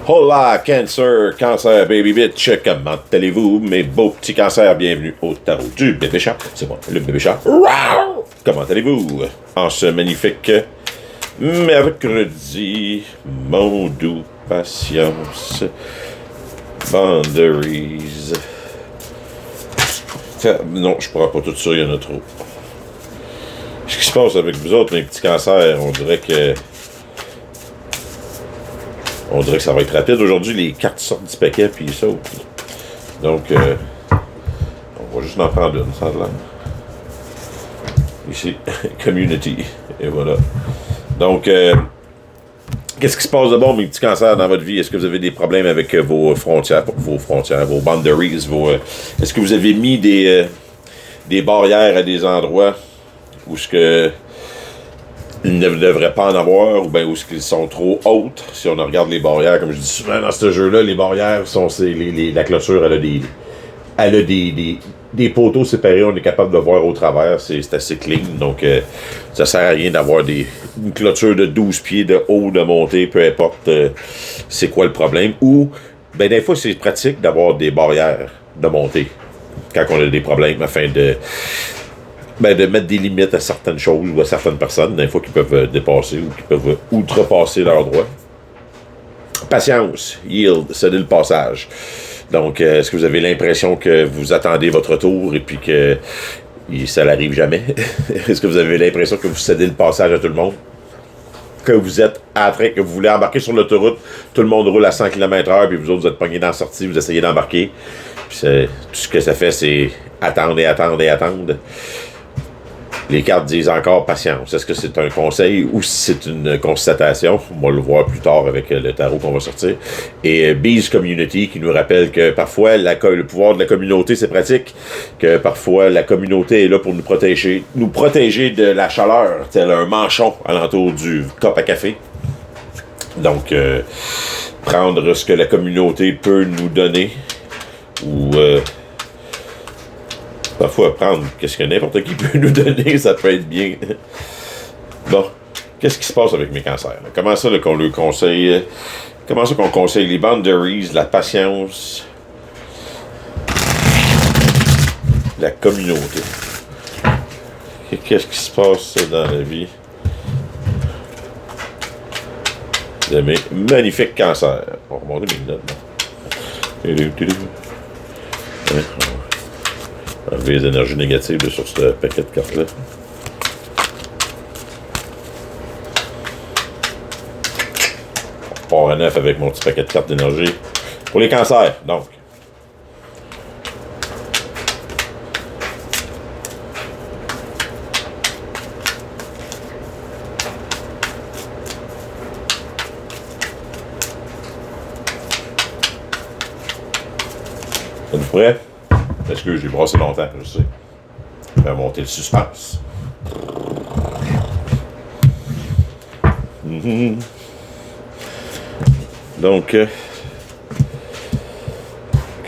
Hola, cancer, baby bitch, comment allez-vous, mes beaux petits cancers? Bienvenue au tarot du bébé chat. C'est moi, le bébé chat. Comment allez-vous en ce magnifique mercredi, mon doux patience, boundaries. Non, je pourrais pas tout ça, il y en a trop. Ce qui se passe avec vous autres, mes petits cancers, on dirait que ça va être rapide. Aujourd'hui, les cartes sortent du paquet puis ils sautent. Donc, on va juste en prendre une, ça a l'air. Ici, Community. Et voilà. Donc, qu'est-ce qui se passe de bon, mes petits cancers, dans votre vie? Est-ce que vous avez des problèmes avec vos frontières, vos boundaries? Est-ce que vous avez mis des barrières à des endroits où ce que ils ne devraient pas en avoir, ou bien où ils sont trop hautes? Si on regarde les barrières, comme je dis souvent dans ce jeu-là, les barrières sont la clôture, elle a des poteaux séparés, on est capable de voir au travers, c'est assez clean, donc ça sert à rien d'avoir une clôture de 12 pieds de haut, de montée, peu importe c'est quoi le problème. Ou, ben des fois c'est pratique d'avoir des barrières de montée quand on a des problèmes, afin de mettre des limites à certaines choses ou à certaines personnes, des fois qui peuvent dépasser ou qui peuvent outrepasser leurs droits. Patience, yield, céder le passage. Donc, est-ce que vous avez l'impression que vous attendez votre tour et puis que ça n'arrive jamais? Est-ce que vous avez l'impression que vous cédez le passage à tout le monde? Que vous êtes que vous voulez embarquer sur l'autoroute, tout le monde roule à 100 km/h, puis vous autres, vous êtes pognés dans la sortie, vous essayez d'embarquer. Puis tout ce que ça fait, c'est attendre et attendre et attendre. Les cartes disent encore patience. Est-ce que c'est un conseil ou c'est une constatation? On va le voir plus tard avec le tarot qu'on va sortir. Et Bees Community qui nous rappelle que parfois le pouvoir de la communauté, c'est pratique. Que parfois la communauté est là pour nous protéger de la chaleur, tel un manchon alentour du cup à café. Donc, prendre ce que la communauté peut nous donner ou... parfois, prendre qu'est-ce que n'importe qui peut nous donner, ça peut être bien. Bon, qu'est-ce qui se passe avec mes cancers? Comment ça qu'on leur conseille? Comment ça qu'on conseille les boundaries, la patience, la communauté? Qu'est-ce qui se passe dans la vie de mes magnifiques cancers? On va remonter mes notes. Enlever les énergies négatives sur ce paquet de cartes-là. On part à neuf avec mon petit paquet de cartes d'énergie. Pour les cancers, donc. Êtes-vous prêts? Excuse, j'ai brassé longtemps, je sais. Je vais monter le suspense. Donc,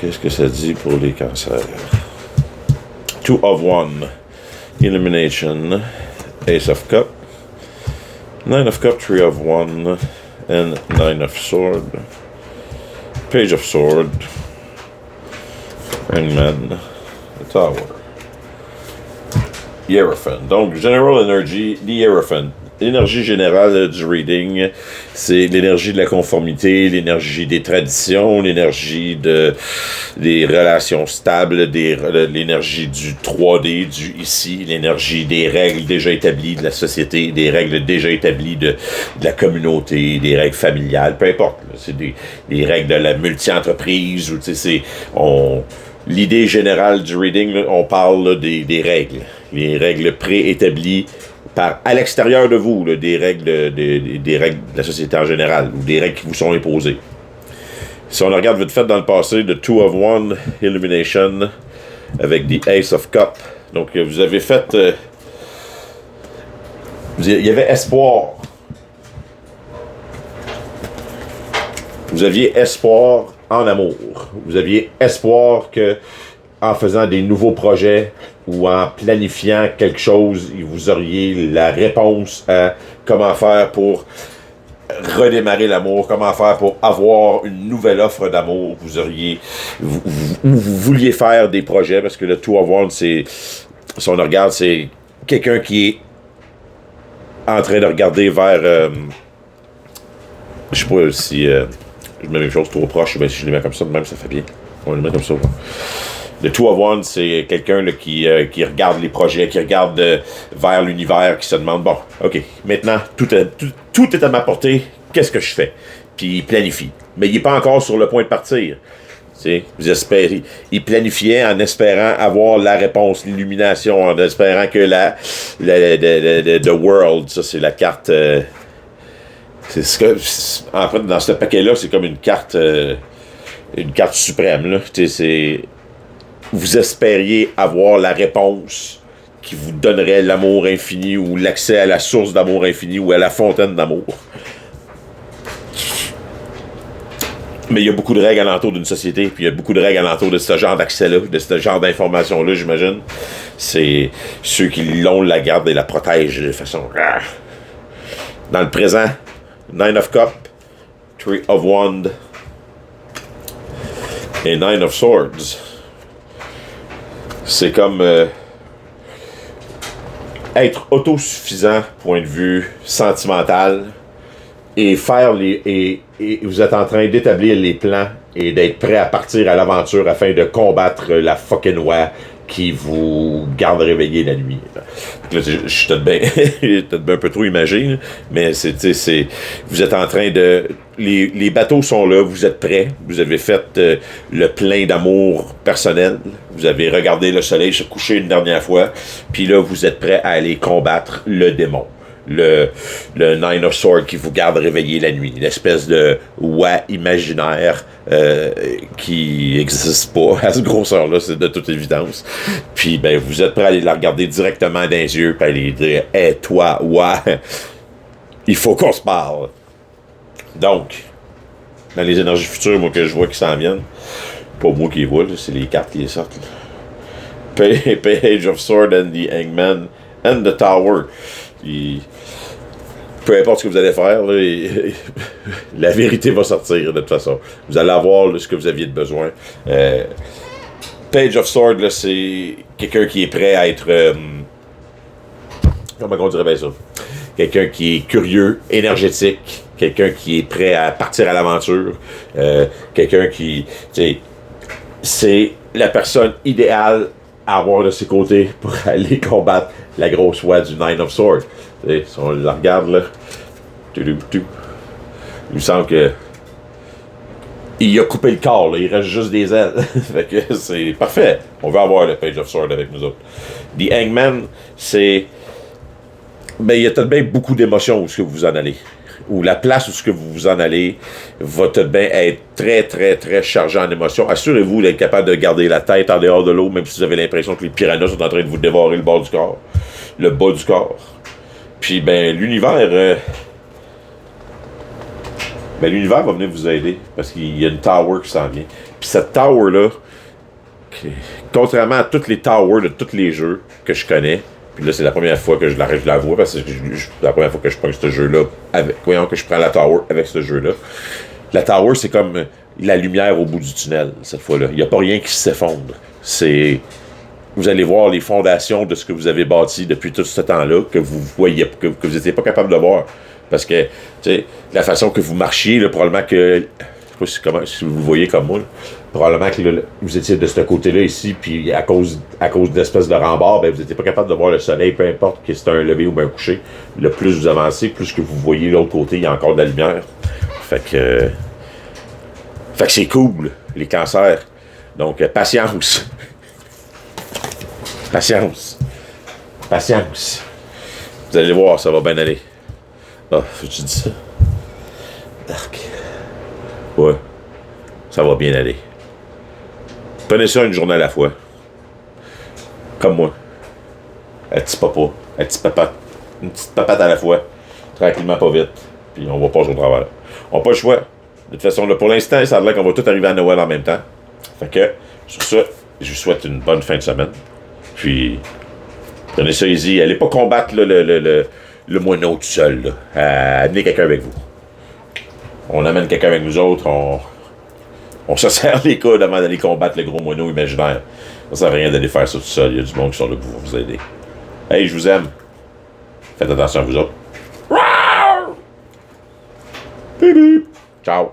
qu'est-ce que ça dit pour les cancers? Two of One, Illumination, Ace of Cup, Nine of Cup, Three of One, and Nine of Sword, Page of Sword, Hangman, the Tower. Hierophant. Donc, General Energy, the Hierophant. L'énergie générale du reading, c'est l'énergie de la conformité, l'énergie des traditions, l'énergie des relations stables, l'énergie du 3D, du ici, l'énergie des règles déjà établies de la société, des règles déjà établies de la communauté, des règles familiales, peu importe. Là, c'est des règles de la multi-entreprise, ou tu sais, l'idée générale du reading, là, on parle là, des règles. Les règles préétablies à l'extérieur de vous, là, des règles de la société en général, ou des règles qui vous sont imposées. Si on regarde vite fait dans le passé, The Two of One, Illumination, avec The Ace of Cup. Donc, vous avez fait... il y avait espoir. Vous aviez espoir en amour. Vous aviez espoir que, en faisant des nouveaux projets ou en planifiant quelque chose, vous auriez la réponse à comment faire pour redémarrer l'amour, comment faire pour avoir une nouvelle offre d'amour. Vous vouliez faire des projets, parce que le Two of Wands, si on regarde, c'est quelqu'un qui est en train de regarder vers, je sais pas si je mets les choses trop proches, mais si je les mets comme ça, même ça fait bien. On les met comme ça. Le Two of Wands, c'est quelqu'un là, qui regarde les projets, qui regarde vers l'univers, qui se demande, bon, ok, maintenant, tout est à ma portée, qu'est-ce que je fais? Puis il planifie. Mais il n'est pas encore sur le point de partir. Vous espérez, il planifiait en espérant avoir la réponse, l'illumination, en espérant que The World, ça c'est la carte, c'est ce que, en fait, dans ce paquet-là, c'est comme une carte suprême, là. Vous espériez avoir la réponse qui vous donnerait l'amour infini ou l'accès à la source d'amour infini ou à la fontaine d'amour. Mais il y a beaucoup de règles alentour d'une société, puis il y a beaucoup de règles alentour de ce genre d'accès-là, de ce genre d'information-là, j'imagine. C'est ceux qui l'ont, la gardent et la protègent de façon... Dans le présent, Nine of Cups, Three of Wands et Nine of Swords. C'est comme être autosuffisant, point de vue sentimental, et vous êtes en train d'établir les plans et d'être prêt à partir à l'aventure afin de combattre la fucking loi qui vous garde réveillé la nuit. Là, je suis peut-être un peu trop imagé, mais vous êtes en train de... Les bateaux sont là, vous êtes prêts, vous avez fait le plein d'amour personnel, vous avez regardé le soleil se coucher une dernière fois, puis là, vous êtes prêts à aller combattre le démon. Le Nine of Swords qui vous garde réveillé la nuit. Une espèce de oie imaginaire qui n'existe pas à cette grosseur-là, c'est de toute évidence. Puis, ben, vous êtes prêt à aller la regarder directement dans les yeux, puis à aller dire « Hey, toi, ouais, il faut qu'on se parle. » Donc, dans les énergies futures, moi, que je vois qui s'en viennent, pas moi qui les vois, là, c'est les cartes qui les sortent. Page of Swords and the Hangman and the Tower. Puis, peu importe ce que vous allez faire, là, la vérité va sortir de toute façon. Vous allez avoir là, ce que vous aviez de besoin. Page of Swords, là, c'est quelqu'un qui est prêt à être... comment on dirait bien ça? Quelqu'un qui est curieux, énergétique, quelqu'un qui est prêt à partir à l'aventure, quelqu'un qui... C'est la personne idéale à avoir de ses côtés pour aller combattre la grosse voix du Nine of Swords. Si on la regarde, là, il me semble que il a coupé le corps, là, il reste juste des ailes. Fait que c'est parfait. On veut avoir le Page of Swords avec nous autres. The Hangman, c'est... Ben, il y a tout de même beaucoup d'émotions où ce que vous en allez. Ou la place où ce que vous en allez va tout de même être très, très, très chargé en émotions. Assurez-vous d'être capable de garder la tête en dehors de l'eau, même si vous avez l'impression que les piranhas sont en train de vous dévorer le bas du corps. Le bas du corps. Puis, ben, l'univers va venir vous aider. Parce qu'il y a une tower qui s'en vient. Puis cette tower-là, contrairement à toutes les towers de tous les jeux que je connais, puis là, c'est la première fois que je la vois, parce que c'est la première fois que je prends ce jeu-là, que je prends la tower avec ce jeu-là. La tower, c'est comme la lumière au bout du tunnel, cette fois-là. Il n'y a pas rien qui s'effondre. Vous allez voir les fondations de ce que vous avez bâti depuis tout ce temps-là, que vous voyez, que vous n'étiez pas capable de voir. Parce que, tu sais, la façon que vous marchiez, là, probablement que... Je sais pas si vous le voyez comme moi, là, probablement que là, vous étiez de ce côté-là ici, puis à cause d'espèces de rembards, ben, vous n'étiez pas capable de voir le soleil, peu importe que c'est un lever ou un coucher. Le plus vous avancez, plus que vous voyez l'autre côté, il y a encore de la lumière. Fait que c'est cool, les cancers. Donc, patience. Patience. Vous allez voir, ça va bien aller. Ah, faut-tu dire ça? Arc. Ouais. Ça va bien aller. Prenez ça une journée à la fois. Comme moi. Un petit papa. Un petit papa. Une petite papate à la fois. Tranquillement, pas vite. Puis on va passer au travers. On n'a pas le choix. De toute façon, là, pour l'instant, ça a l'air qu'on va tout arriver à Noël en même temps. Fait que, sur ça, je vous souhaite une bonne fin de semaine. Puis, prenez ça easy. Allez pas combattre là, le moineau tout seul. Là. Amenez quelqu'un avec vous. on amène quelqu'un avec nous autres, on se serre les coudes avant d'aller combattre le gros moineau imaginaire. Ça sert à rien d'aller faire ça tout seul. Il y a du monde qui sont là pour vous aider. Hey, je vous aime. Faites attention à vous autres. Ciao.